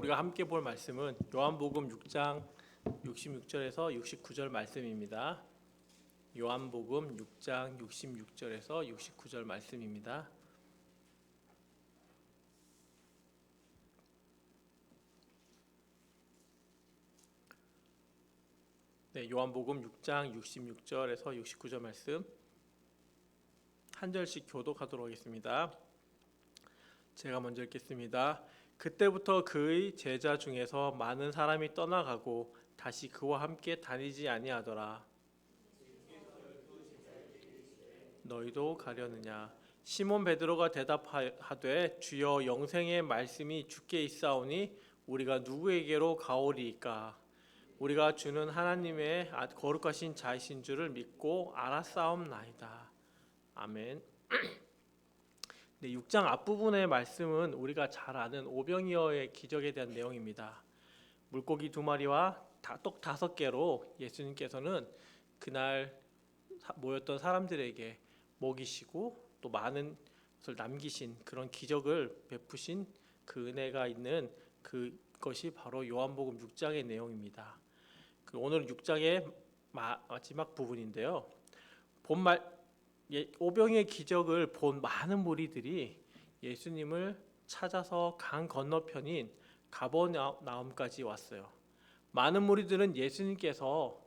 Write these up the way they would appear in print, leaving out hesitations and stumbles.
우리가 함께 볼 말씀은 요한복음 6장 66절에서 69절 말씀입니다. 요한복음 6장 66절에서 69절 말씀입니다. 네, 요한복음 6장 66절에서 69절 말씀 한 절씩 교독하도록 하겠습니다. 제가 먼저 읽겠습니다. 그때부터 그의 제자 중에서 많은 사람이 떠나가고 다시 그와 함께 다니지 아니하더라. 너희도 가려느냐? 시몬 베드로가 대답하되 주여 영생의 말씀이 주께 있사오니 우리가 누구에게로 가오리이까? 우리가 주는 하나님의 거룩하신 자이신 줄을 믿고 알았사옵나이다. 아멘. 네, 6장 앞부분의 말씀은 우리가 잘 아는 오병이어의 기적에 대한 내용입니다. 물고기 2마리와 떡 5개로 예수님께서는 그날 모였던 사람들에게 먹이시고 또 많은 것을 남기신 그런 기적을 베푸신 그 은혜가 있는 그것이 바로 요한복음 6장의 내용입니다. 오늘 6장의 마지막 부분인데요. 오병이의 기적을 본 많은 무리들이 예수님을 찾아서 강 건너편인 가버나움까지 왔어요. 많은 무리들은 예수님께서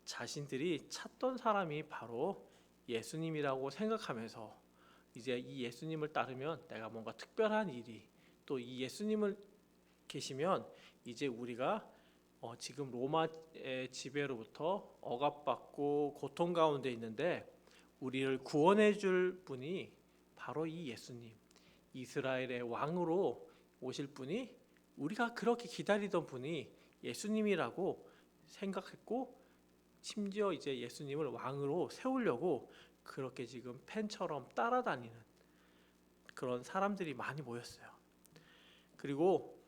자신들이 찾던 사람이 바로 예수님이라고 생각하면서 이제 이 예수님을 따르면 내가 뭔가 특별한 일이 또 이 예수님을 계시면 이제 우리가 지금 로마의 지배로부터 억압받고 고통 가운데 있는데 우리를 구원해 줄 분이 바로 이 예수님, 이스라엘의 왕으로 오실 분이 우리가 그렇게 기다리던 분이 예수님이라고 생각했고 심지어 이제 예수님을 왕으로 세우려고 그렇게 지금 팬처럼 따라다니는 그런 사람들이 많이 모였어요. 그리고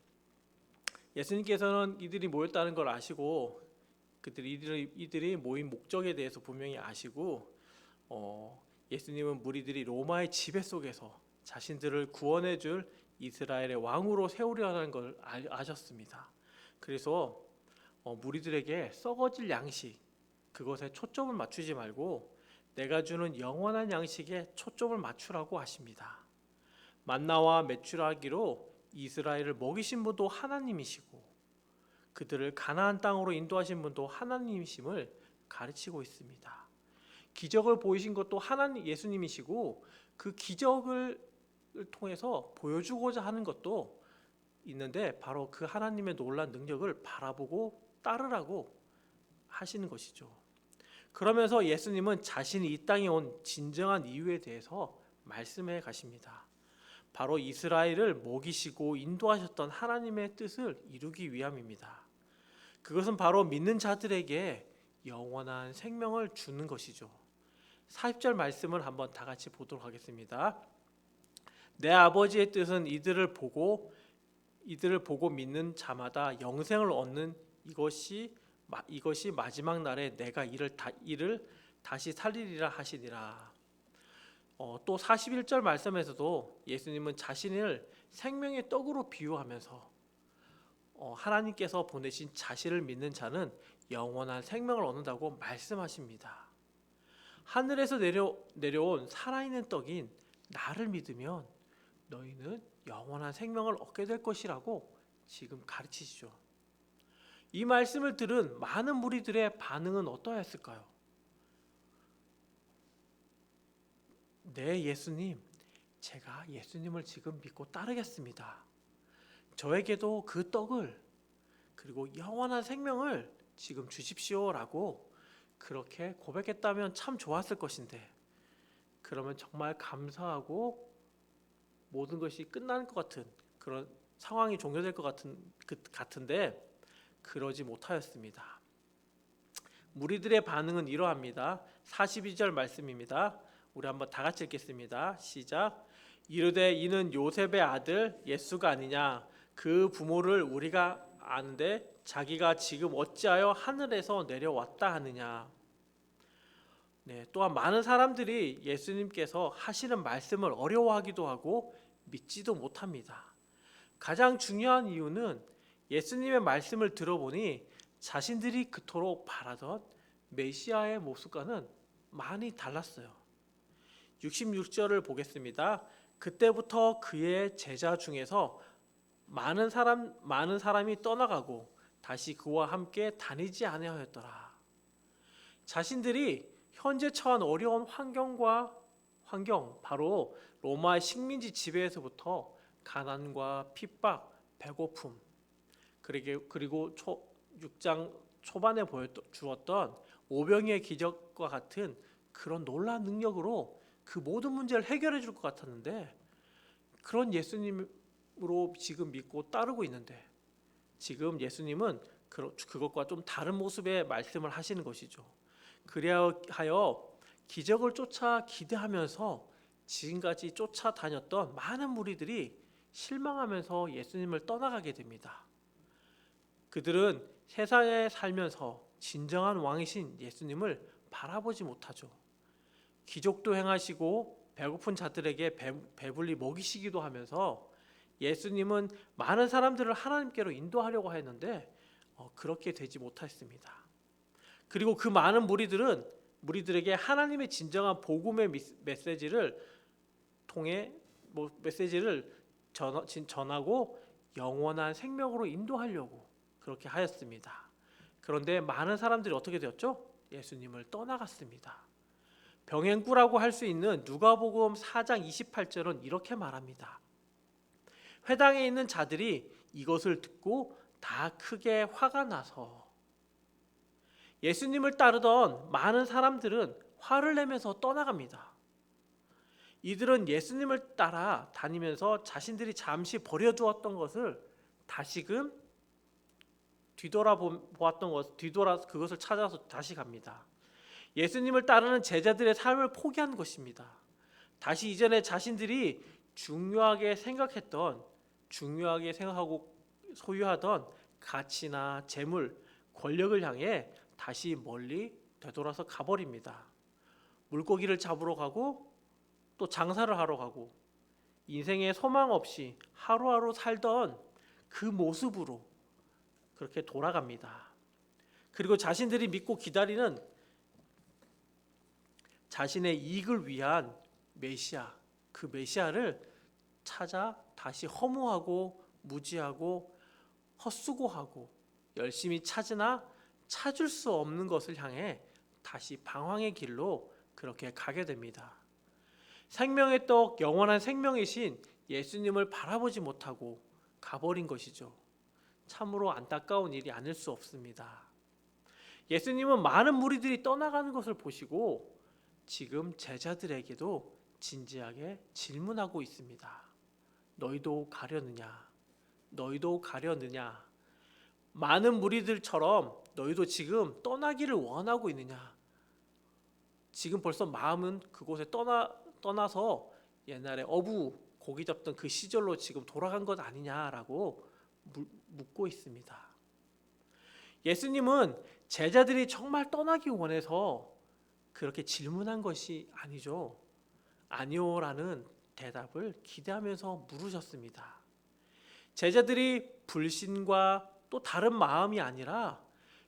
예수님께서는 이들이 모였다는 걸 아시고 이들이 모인 목적에 대해서 분명히 아시고 예수님은 무리들이 로마의 지배 속에서 자신들을 구원해 줄 이스라엘의 왕으로 세우려는 걸 아셨습니다. 그래서 무리들에게 썩어질 양식 그것에 초점을 맞추지 말고 내가 주는 영원한 양식에 초점을 맞추라고 하십니다. 만나와 메추라기로 이스라엘을 먹이신 분도 하나님이시고 그들을 가나안 땅으로 인도하신 분도 하나님이심을 가르치고 있습니다. 기적을 보이신 것도 하나님 예수님이시고 그 기적을 통해서 보여주고자 하는 것도 있는데 바로 그 하나님의 놀라운 능력을 바라보고 따르라고 하시는 것이죠. 그러면서 예수님은 자신이 이 땅에 온 진정한 이유에 대해서 말씀해 가십니다. 바로 이스라엘을 먹이시고 인도하셨던 하나님의 뜻을 이루기 위함입니다. 그것은 바로 믿는 자들에게 영원한 생명을 주는 것이죠. 40절 말씀을 한번 다 같이 보도록 하겠습니다. 내 아버지의 뜻은 이들을 보고 믿는 자마다 영생을 얻는 이것이 마지막 날에 내가 이를 다시 살리리라 하시니라. 또 41절 말씀에서도 예수님은 자신을 생명의 떡으로 비유하면서 하나님께서 보내신 자신을 믿는 자는 영원한 생명을 얻는다고 말씀하십니다. 하늘에서 내려온 살아있는 떡인 나를 믿으면 너희는 영원한 생명을 얻게 될 것이라고 지금 가르치시죠. 이 말씀을 들은 많은 무리들의 반응은 어떠했을까요? 네, 예수님, 제가 예수님을 지금 믿고 따르겠습니다. 저에게도 그 떡을 그리고 영원한 생명을 지금 주십시오라고 그렇게 고백했다면 참 좋았을 것인데 그러면 정말 감사하고 모든 것이 끝날 것 같은 그런 상황이 종료될 것 같은데 그러지 못하였습니다. 무리들의 반응은 이러합니다. 42절 말씀입니다. 우리 한번 다 같이 읽겠습니다. 시작. 이르되 이는 요셉의 아들 예수가 아니냐? 그 부모를 우리가 아는데 자기가 지금 어찌하여 하늘에서 내려왔다 하느냐? 네, 또한 많은 사람들이 예수님께서 하시는 말씀을 어려워하기도 하고 믿지도 못합니다. 가장 중요한 이유는 예수님의 말씀을 들어보니 자신들이 그토록 바라던 메시아의 모습과는 많이 달랐어요. 66절을 보겠습니다. 그때부터 그의 제자 중에서 많은 사람이 떠나가고 다시 그와 함께 다니지 아니하였더라. 자신들이 현재 처한 어려운 환경, 바로 로마의 식민지 지배에서부터 가난과 핍박, 배고픔, 그리고 6장 초반에 주었던 오병이의 기적과 같은 그런 놀라운 능력으로 그 모든 문제를 해결해 줄 것 같았는데, 그런 예수님으로 지금 믿고 따르고 있는데 지금 예수님은 그것과 좀 다른 모습의 말씀을 하시는 것이죠. 그리하여 기적을 쫓아 기대하면서 지금까지 쫓아다녔던 많은 무리들이 실망하면서 예수님을 떠나가게 됩니다. 그들은 세상에 살면서 진정한 왕이신 예수님을 바라보지 못하죠. 기적도 행하시고 배고픈 자들에게 배불리 먹이시기도 하면서 예수님은 많은 사람들을 하나님께로 인도하려고 했는데 그렇게 되지 못했습니다. 그리고 그 많은 무리들에게 하나님의 진정한 복음의 메시지를 전하고 영원한 생명으로 인도하려고 그렇게 하였습니다. 그런데 많은 사람들이 어떻게 되었죠? 예수님을 떠나갔습니다. 병행구라고 할 수 있는 누가복음 4장 28절은 이렇게 말합니다. 회당에 있는 자들이 이것을 듣고 다 크게 화가 나서, 예수님을 따르던 많은 사람들은 화를 내면서 떠나갑니다. 이들은 예수님을 따라 다니면서 자신들이 잠시 버려두었던 것을 다시금 그것을 찾아서 다시 갑니다. 예수님을 따르는 제자들의 삶을 포기한 것입니다. 다시 이전에 자신들이 중요하게 생각하고 소유하던 가치나 재물, 권력을 향해 다시 멀리 되돌아서 가버립니다. 물고기를 잡으러 가고 또 장사를 하러 가고 인생에 소망 없이 하루하루 살던 그 모습으로 그렇게 돌아갑니다. 그리고 자신들이 믿고 기다리는 자신의 이익을 위한 메시아, 그 메시아를 찾아 다시 허무하고 무지하고 헛수고하고 열심히 찾으나 찾을 수 없는 것을 향해 다시 방황의 길로 그렇게 가게 됩니다. 생명의 떡, 영원한 생명이신 예수님을 바라보지 못하고 가버린 것이죠. 참으로 안타까운 일이 아닐 수 없습니다. 예수님은 많은 무리들이 떠나가는 것을 보시고 지금 제자들에게도 진지하게 질문하고 있습니다. 너희도 가려느냐? 너희도 가려느냐? 많은 무리들처럼 너희도 지금 떠나기를 원하고 있느냐? 지금 벌써 마음은 그곳에 떠나서 옛날에 어부 고기 잡던 그 시절로 지금 돌아간 것 아니냐라고 묻고 있습니다. 예수님은 제자들이 정말 떠나기 원해서 그렇게 질문한 것이 아니죠. 아니요라는 대답을 기대하면서 물으셨습니다. 제자들이 불신과 또 다른 마음이 아니라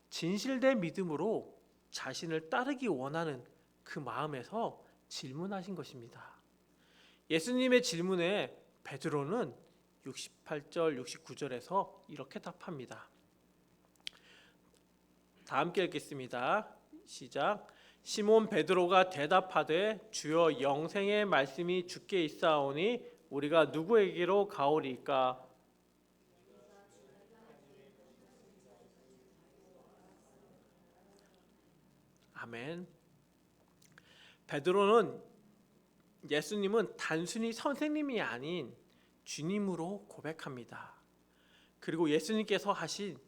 진실된 믿음으로 자신을 따르기 원하는 그 마음에서 질문하신 것입니다. 예수님의 질문에 베드로는 68절, 69절에서 이렇게 답합니다. 다 함께 읽겠습니다. 시작. 시몬 베드로가 대답하되 주여 영생의 말씀이 주께 있사오니 우리가 누구에게로 가오리까? 아멘. 예수님은 단순히 선생님이 아닌 주님으로 고백합니다. 그리고 예수님께서 하신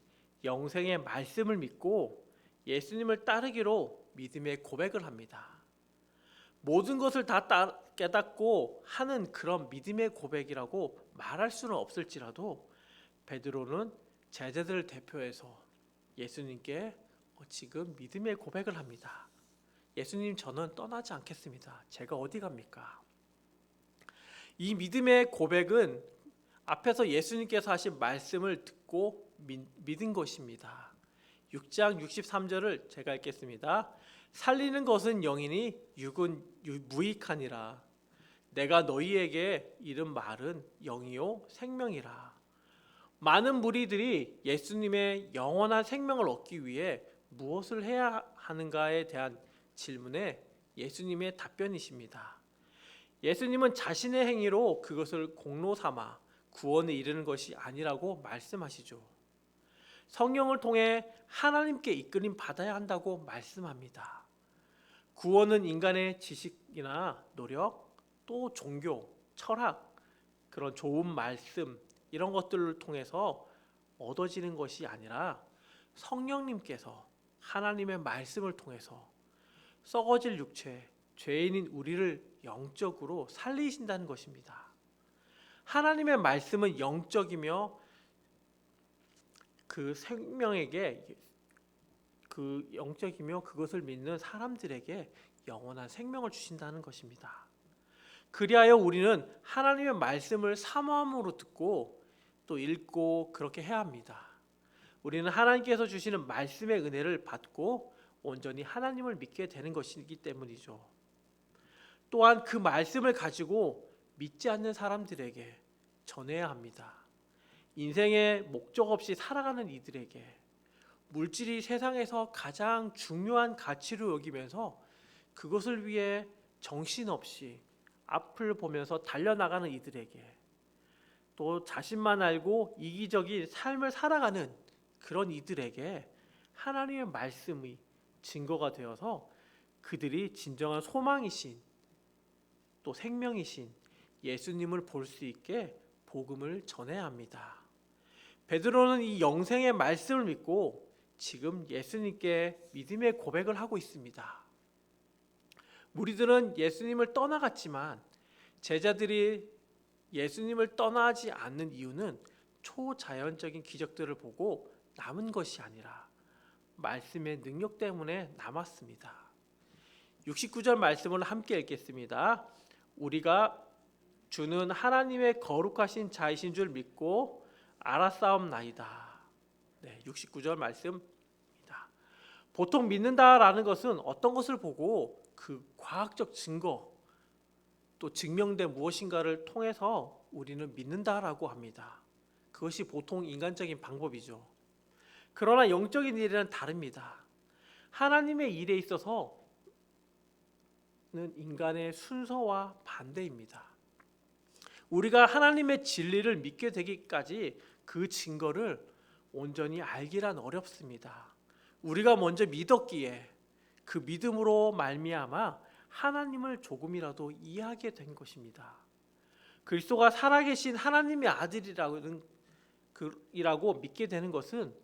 영생의 말씀을 믿고 예수님을 따르기로 믿음의 고백을 합니다. 모든 것을 다 깨닫고 하는 그런 믿음의 고백이라고 말할 수는 없을지라도 베드로는 제자들을 대표해서 예수님께 지금 믿음의 고백을 합니다. 예수님, 저는 떠나지 않겠습니다. 제가 어디 갑니까? 이 믿음의 고백은 앞에서 예수님께서 하신 말씀을 듣고 믿은 것입니다. 6장 63절을 제가 읽겠습니다. 살리는 것은 영이니 육은 무익하니라. 내가 너희에게 이른 말은 영이요 생명이라. 많은 무리들이 예수님의 영원한 생명을 얻기 위해 무엇을 해야 하는가에 대한 질문에 예수님의 답변이십니다. 예수님은 자신의 행위로 그것을 공로 삼아 구원에 이르는 것이 아니라고 말씀하시죠. 성령을 통해 하나님께 이끌림 받아야 한다고 말씀합니다. 구원은 인간의 지식이나 노력, 또 종교, 철학, 그런 좋은 말씀 이런 것들을 통해서 얻어지는 것이 아니라 성령님께서 하나님의 말씀을 통해서 썩어질 육체, 죄인인 우리를 영적으로 살리신다는 것입니다. 하나님의 말씀은 영적이며 그 생명에게 영적이며 그것을 믿는 사람들에게 영원한 생명을 주신다는 것입니다. 그리하여 우리는 하나님의 말씀을 사모함으로 듣고 또 읽고 그렇게 해야 합니다. 우리는 하나님께서 주시는 말씀의 은혜를 받고 온전히 하나님을 믿게 되는 것이기 때문이죠. 또한 그 말씀을 가지고 믿지 않는 사람들에게 전해야 합니다. 인생의 목적 없이 살아가는 이들에게, 물질이 세상에서 가장 중요한 가치로 여기면서 그것을 위해 정신없이 앞을 보면서 달려나가는 이들에게, 또 자신만 알고 이기적인 삶을 살아가는 그런 이들에게 하나님의 말씀이 증거가 되어서 그들이 진정한 소망이신 또 생명이신 예수님을 볼 수 있게 복음을 전해야 합니다. 베드로는 이 영생의 말씀을 믿고 지금 예수님께 믿음의 고백을 하고 있습니다. 무리들은 예수님을 떠나갔지만 제자들이 예수님을 떠나지 않는 이유는 초자연적인 기적들을 보고 남은 것이 아니라 말씀의 능력 때문에 남았습니다. 69절 말씀을 함께 읽겠습니다. 우리가 주는 하나님의 거룩하신 자이신 줄 믿고 알았사옵나이다. 69절 말씀입니다. 보통 믿는다라는 것은 어떤 것을 보고 그 과학적 증거 또 증명된 무엇인가를 통해서 우리는 믿는다라고 합니다. 그것이 보통 인간적인 방법이죠. 그러나 영적인 일은 다릅니다. 하나님의 일에 있어서는 인간의 순서와 반대입니다. 우리가 하나님의 진리를 믿게 되기까지 그 증거를 온전히 알기란 어렵습니다. 우리가 먼저 믿었기에 그 믿음으로 말미암아 하나님을 조금이라도 이해하게 된 것입니다. 그리스도가 살아계신 하나님의 아들이라고 믿게 되는 것은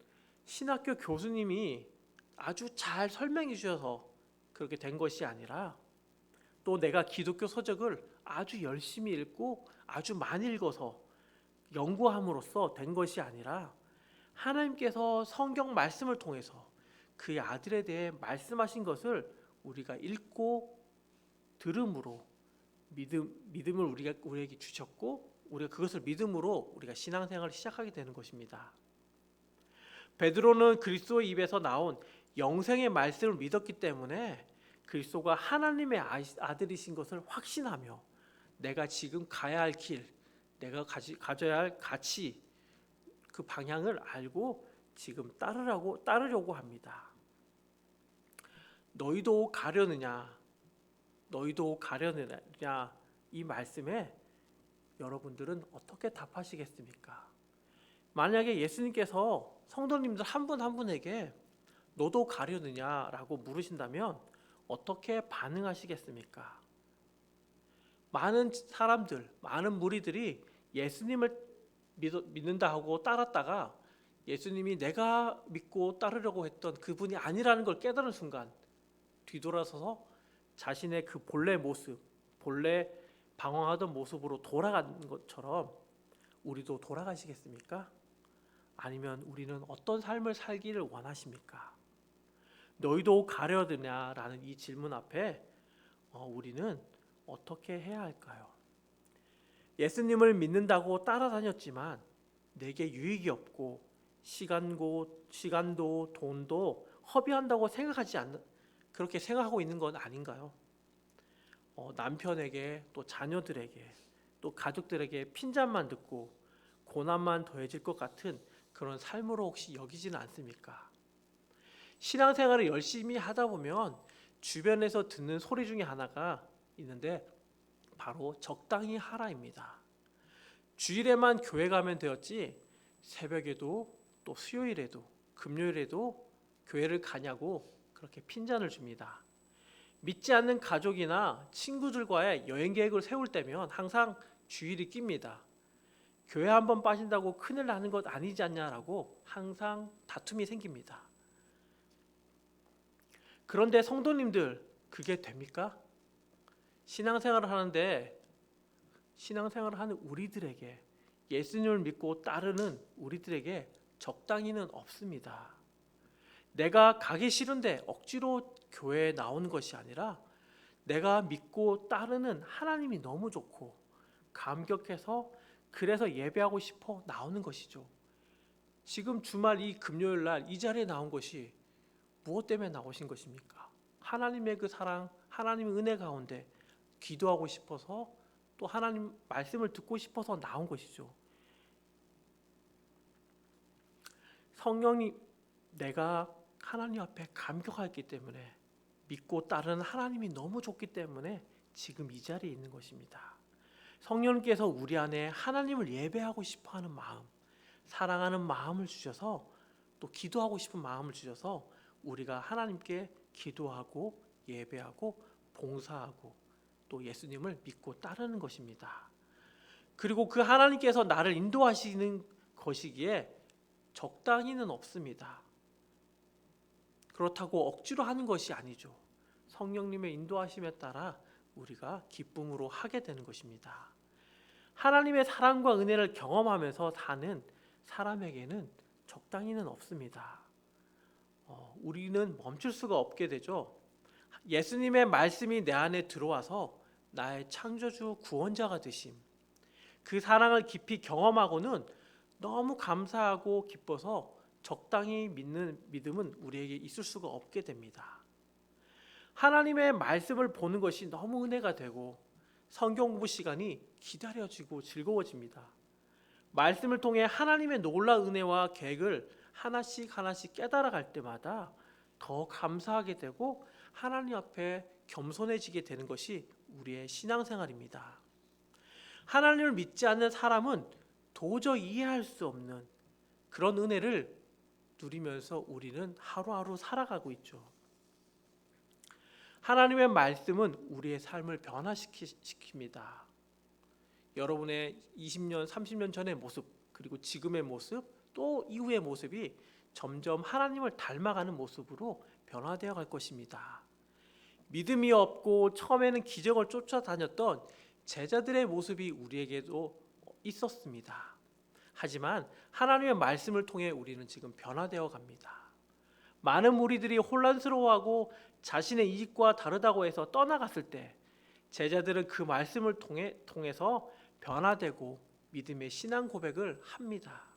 신학교 교수님이 아주 잘 설명해 주셔서 그렇게 된 것이 아니라 또 내가 기독교 서적을 아주 열심히 읽고 아주 많이 읽어서 연구함으로써 된 것이 아니라 하나님께서 성경 말씀을 통해서 그의 아들에 대해 말씀하신 것을 우리가 읽고 들음으로 믿음을 우리에게 주셨고 우리가 그것을 믿음으로 우리가 신앙생활을 시작하게 되는 것입니다. 베드로는 그리스도의 입에서 나온 영생의 말씀을 믿었기 때문에 그리스도가 하나님의 아들이신 것을 확신하며 내가 지금 가야 할 길, 내가 가져야 할 가치, 그 방향을 알고 지금 따르려고 합니다. 너희도 가려느냐 이 말씀에 여러분들은 어떻게 답하시겠습니까? 만약에 예수님께서 성도님들 한 분 한 분에게 너도 가려느냐라고 물으신다면 어떻게 반응하시겠습니까? 많은 사람들, 많은 무리들이 예수님을 믿는다 하고 따랐다가 예수님이 내가 믿고 따르려고 했던 그분이 아니라는 걸 깨달은 순간 뒤돌아서서 자신의 그 본래 모습, 본래 방황하던 모습으로 돌아가는 것처럼 우리도 돌아가시겠습니까? 아니면 우리는 어떤 삶을 살기를 원하십니까? 너희도 가려드냐라는 이 질문 앞에 우리는 어떻게 해야 할까요? 예수님을 믿는다고 따라다녔지만 내게 유익이 없고 시간도 돈도 허비한다고 그렇게 생각하고 있는 건 아닌가요? 남편에게 또 자녀들에게 또 가족들에게 핀잔만 듣고 고난만 더해질 것 같은 그런 삶으로 혹시 여기지는 않습니까? 신앙생활을 열심히 하다 보면 주변에서 듣는 소리 중에 하나가 있는데 바로 적당히 하라입니다. 주일에만 교회 가면 되었지 새벽에도 또 수요일에도 금요일에도 교회를 가냐고 그렇게 핀잔을 줍니다. 믿지 않는 가족이나 친구들과의 여행 계획을 세울 때면 항상 주일이 낍니다. 교회 한번 빠진다고 큰일 나는 것 아니지 않냐라고 항상 다툼이 생깁니다. 그런데 성도님들, 그게 됩니까? 신앙생활을 하는 우리들에게, 예수님을 믿고 따르는 우리들에게 적당히는 없습니다. 내가 가기 싫은데 억지로 교회에 나오는 것이 아니라 내가 믿고 따르는 하나님이 너무 좋고 감격해서 그래서 예배하고 싶어 나오는 것이죠. 지금 주말 이 금요일 날 이 자리에 나온 것이 무엇 때문에 나오신 것입니까? 하나님의 그 사랑, 하나님의 은혜 가운데 기도하고 싶어서 또 하나님 말씀을 듣고 싶어서 나온 것이죠. 성령님, 내가 하나님 앞에 감격하기 때문에 믿고 따르는 하나님이 너무 좋기 때문에 지금 이 자리에 있는 것입니다. 성령님께서 우리 안에 하나님을 예배하고 싶어하는 마음, 사랑하는 마음을 주셔서 또 기도하고 싶은 마음을 주셔서 우리가 하나님께 기도하고 예배하고 봉사하고 또 예수님을 믿고 따르는 것입니다. 그리고 그 하나님께서 나를 인도하시는 것이기에 적당히는 없습니다. 그렇다고 억지로 하는 것이 아니죠. 성령님의 인도하심에 따라 우리가 기쁨으로 하게 되는 것입니다. 하나님의 사랑과 은혜를 경험하면서 사는 사람에게는 적당히는 없습니다. 우리는 멈출 수가 없게 되죠. 예수님의 말씀이 내 안에 들어와서 나의 창조주 구원자가 되심, 그 사랑을 깊이 경험하고는 너무 감사하고 기뻐서 적당히 믿는 믿음은 우리에게 있을 수가 없게 됩니다. 하나님의 말씀을 보는 것이 너무 은혜가 되고 성경 공부 시간이 기다려지고 즐거워집니다. 말씀을 통해 하나님의 놀라운 은혜와 계획을 하나씩 깨달아갈 때마다 더 감사하게 되고 하나님 앞에 겸손해지게 되는 것이 우리의 신앙생활입니다. 하나님을 믿지 않는 사람은 도저히 이해할 수 없는 그런 은혜를 누리면서 우리는 하루하루 살아가고 있죠. 하나님의 말씀은 우리의 삶을 변화시킵니다. 여러분의 20년, 30년 전의 모습, 그리고 지금의 모습, 또 이후의 모습이 점점 하나님을 닮아가는 모습으로 변화되어 갈 것입니다. 믿음이 없고 처음에는 기적을 쫓아다녔던 제자들의 모습이 우리에게도 있었습니다. 하지만 하나님의 말씀을 통해 우리는 지금 변화되어 갑니다. 많은 무리들이 혼란스러워하고 자신의 이익과 다르다고 해서 떠나갔을 때 제자들은 그 말씀을 통해서 변화되고 믿음의 신앙 고백을 합니다.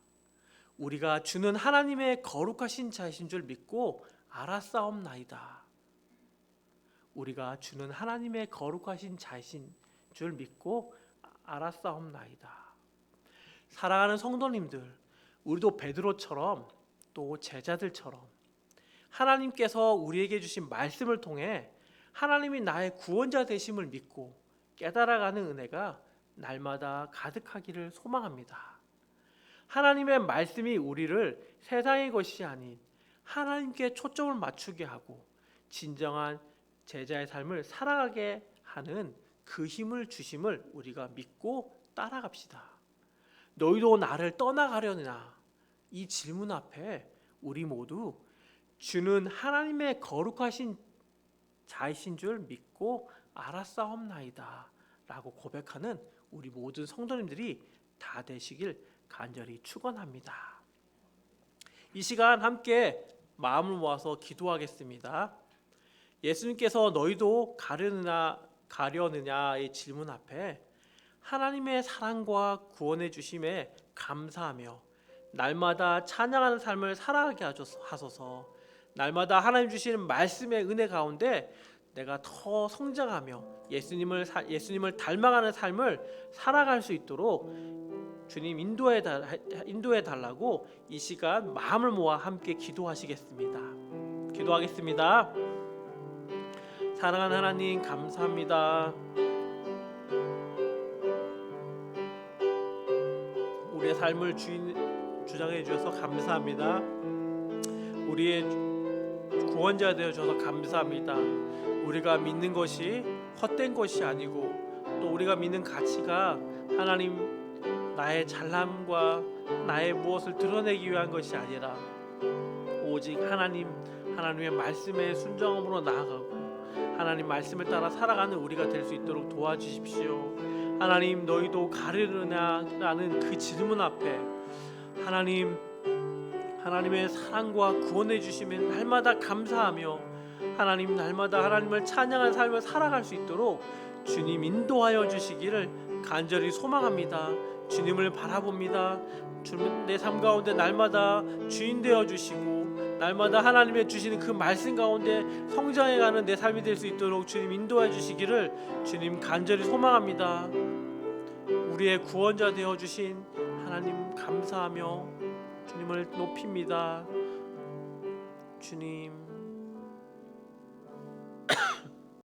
우리가 주는 하나님의 거룩하신 자이신 줄 믿고 알았사옵나이다. 우리가 주는 하나님의 거룩하신 자이신 줄 믿고 알았사옵나이다. 사랑하는 성도님들, 우리도 베드로처럼 또 제자들처럼 하나님께서 우리에게 주신 말씀을 통해 하나님이 나의 구원자 되심을 믿고 깨달아가는 은혜가 날마다 가득하기를 소망합니다. 하나님의 말씀이 우리를 세상의 것이 아닌 하나님께 초점을 맞추게 하고 진정한 제자의 삶을 살아가게 하는 그 힘을 주심을 우리가 믿고 따라갑시다. 너희도 나를 떠나가려느냐? 이 질문 앞에 우리 모두 주는 하나님의 거룩하신 자이신 줄 믿고 알았사옵나이다 라고 고백하는 우리 모든 성도님들이 다 되시길 간절히 축원합니다. 이 시간 함께 마음을 모아서 기도하겠습니다. 예수님께서 너희도 가려느냐의 질문 앞에 하나님의 사랑과 구원해 주심에 감사하며 날마다 찬양하는 삶을 살아가게 하소서. 날마다 하나님 주시는 말씀의 은혜 가운데 내가 더 성장하며 예수님을 닮아가는 삶을 살아갈 수 있도록 주님 인도해 달라고 이 시간 마음을 모아 함께 기도하시겠습니다. 기도하겠습니다. 사랑하는 하나님 감사합니다. 우리의 삶을 주장해 주셔서 감사합니다. 우리의 구원자 되어 주셔서 감사합니다. 우리가 믿는 것이 헛된 것이 아니고 또 우리가 믿는 가치가 하나님 나의 잘남과 나의 무엇을 드러내기 위한 것이 아니라 오직 하나님의 말씀에 순종함으로 나아가고 하나님 말씀을 따라 살아가는 우리가 될 수 있도록 도와주십시오. 하나님 너희도 가르르냐라는 그 질문 앞에 하나님의 사랑과 구원해 주시면 날마다 감사하며 하나님 날마다 하나님을 찬양하는 삶을 살아갈 수 있도록 주님 인도하여 주시기를 간절히 소망합니다. 주님을 바라봅니다. 주님 내 삶 가운데 날마다 주인 되어 주시고 날마다 하나님의 주시는 그 말씀 가운데 성장해가는 내 삶이 될 수 있도록 주님 인도해 주시기를 주님 간절히 소망합니다. 우리의 구원자 되어 주신 하나님 감사하며 주님을 높입니다. 주님